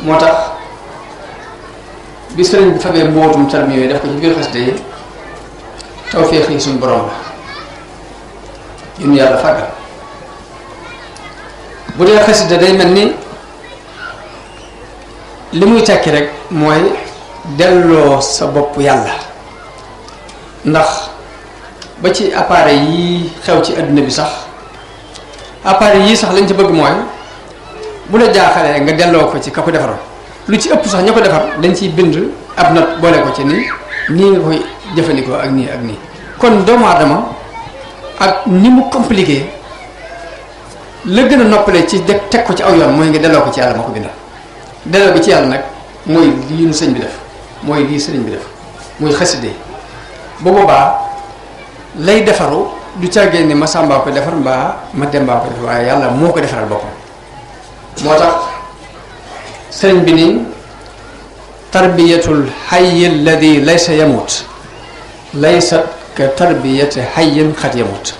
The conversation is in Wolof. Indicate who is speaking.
Speaker 1: moo tax bi sëriñ bi fabee mbootum tarbiya yooyu def ko ci biir xasida yi tawfeex yi suñu borom la yun yàlla fàggal. bu dee xasida day mel ni li muy tekki rek mooy delloo sa bopp yàlla, ndax ba ci appareil yi xew ci adduna bi sax appareil yii sax lañ ci bëgg mooy bu la jaaxalee nga delloo ko ci ka ko defaroon. lu ci ëpp sax ña ko defar dañ ciy bind ab note boole ko ci nii nga koy jëfandikoo ak nii ak nii. kon doomu aadama ak ni mu compliqué la gën a noppale ci teg ko ci aw yoon mooy nga delloo ko ci yàlla ma ko bindal. delloo bi ci yàlla nag mooy lii nu sëñ bi def, mooy lii sëriñ bi def, muy xaside. bu boobaa lay defaru du càggee ni ma sàmbaa ko defar mbaa ma dembaa ko defar, waaye yàlla moo ko defaral boppam. moo tax sëriñ bi nii tarbiyatul hayy alladi laysa yamut laysat ka tarbiyati hayyin xat yamut.